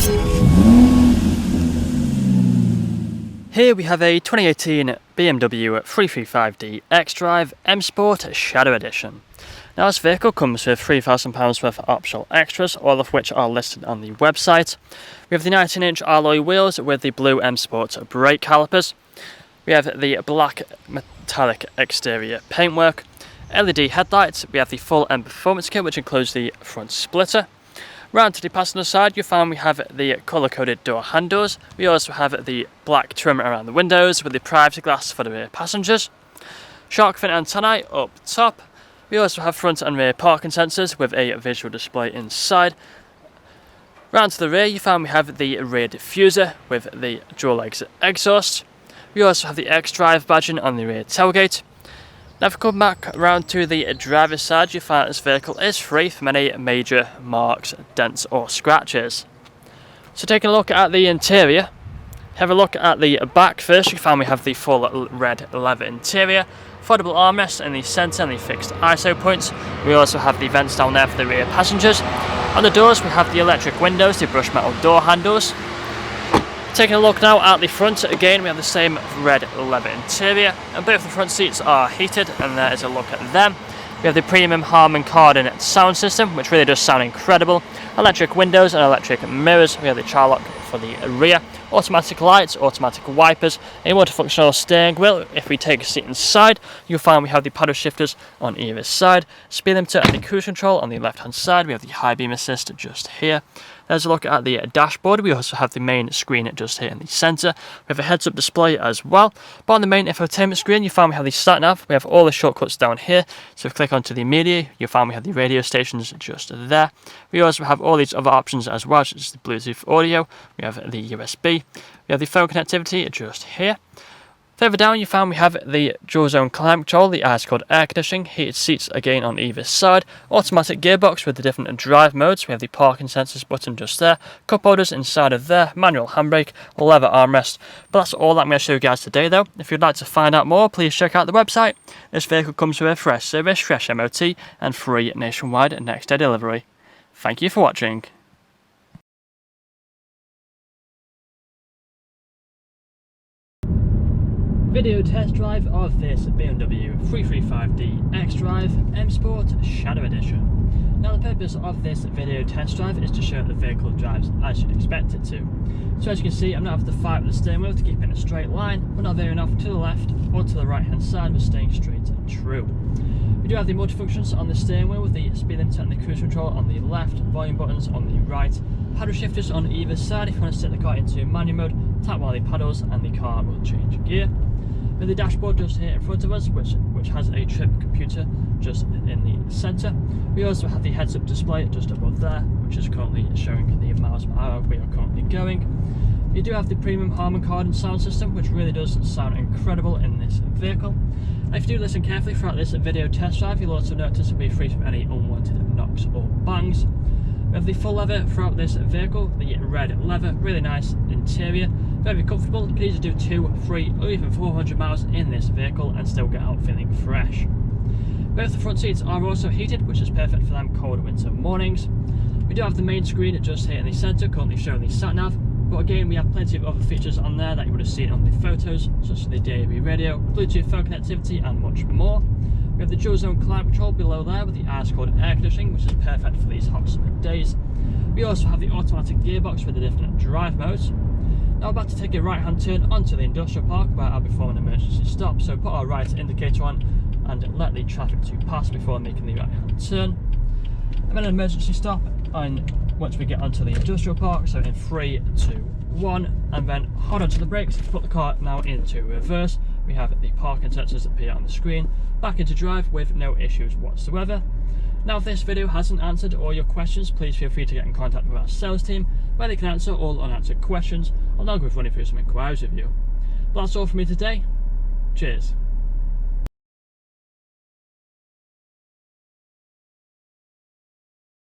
Here we have a 2018 BMW 335D XDRIVE M Sport Shadow Edition. Now this vehicle comes with £3,000 worth of optional extras, all of which are listed on the website. We have the 19-inch alloy wheels with the blue M Sport brake calipers. We have the black metallic exterior paintwork, LED headlights. We have the full M Performance kit, which includes the front splitter. Round to the passenger side, you'll find we have the colour-coded door handles. We also have the black trim around the windows with the privacy glass for the rear passengers. Shark fin antennae up top. We also have front and rear parking sensors with a visual display inside. Round to the rear, you find we have the rear diffuser with the dual exit exhaust. We also have the XDRIVE badging on the rear tailgate. Now if we come back around to the driver's side, you find this vehicle is free from any major marks, dents or scratches. So taking a look at the interior, have a look at the back first. You find we have the full red leather interior, foldable armrests in the centre and the fixed ISO points. We also have the vents down there for the rear passengers. On the doors we have the electric windows, the brushed metal door handles. Taking a look now at the front, again we have the same red leather interior, and both the front seats are heated, and there is a look at them. We have the premium Harman Kardon sound system, which really does sound incredible. Electric windows and electric mirrors. We have the child lock for the rear, automatic lights, automatic wipers, a multifunctional steering wheel. If we take a seat inside, you'll find we have the paddle shifters on either side, speed limiter and the cruise control on the left hand side. We have the high beam assist just here. There's a look at the dashboard. We also have the main screen just here in the centre. We have a heads-up display as well. But on the main infotainment screen, you find we have the sat nav. We have all the shortcuts down here. So if we click onto the media, you'll find we have the radio stations just there. We also have all these other options as well, such as the Bluetooth audio. We have the USB. We have the phone connectivity just here. Further down, you find we have the dual zone climate control, the ice-cold air conditioning, heated seats again on either side, automatic gearbox with the different drive modes. We have the parking sensors button just there, cup holders inside of there, manual handbrake, leather armrest. But that's all I'm going to show you guys today though. If you'd like to find out more, please check out the website. This vehicle comes with a fresh service, fresh MOT, and free nationwide next day delivery. Thank you for watching. Video test drive of this BMW 335D XDRIVE M Sport Shadow Edition. Now the purpose of this video test drive is to show the vehicle drives as you'd expect it to. So as you can see, I'm not having to fight with the steering wheel to keep it in a straight line. We're not veering off to the left or to the right hand side, we're staying straight and true. We do have the multifunctions on the steering wheel with the speed limiter and the cruise control on the left, volume buttons on the right, paddle shifters on either side. If you want to set the car into manual mode, tap one of the paddles and the car will change gear. With the dashboard just here in front of us, which has a trip computer just in the centre. We also have the heads-up display just above there, which is currently showing the miles per hour we are currently going. You do have the premium Harman Kardon sound system, which really does sound incredible in this vehicle. And if you do listen carefully throughout this video test drive, you'll also notice it'll be free from any unwanted knocks or bangs. We have the full leather throughout this vehicle, the red leather, really nice interior, very comfortable. You can easily do 2, 3 or even 400 miles in this vehicle and still get out feeling fresh. Both the front seats are also heated, which is perfect for them cold winter mornings. We do have the main screen just here in the centre, currently showing the sat nav, but again we have plenty of other features on there that you would have seen on the photos, such as the DAB radio, Bluetooth phone connectivity and much more. We have the dual zone climate control below there with the ice-cold air conditioning, which is perfect for these hot summer days. We also have the automatic gearbox with the different drive modes. Now we're about to take a right hand turn onto the industrial park where I'll be performing an emergency stop, so put our right indicator on and let the traffic to pass before making the right hand turn. And then an emergency stop once we get onto the industrial park, so in 3, 2, 1, and then hold on to the brakes, put the car now into reverse. We have the parking sensors appear on the screen, back into drive with no issues whatsoever. Now if this video hasn't answered all your questions, please feel free to get in contact with our sales team where they can answer all unanswered questions along with running through some inquiries with you. But that's all from me today. Cheers.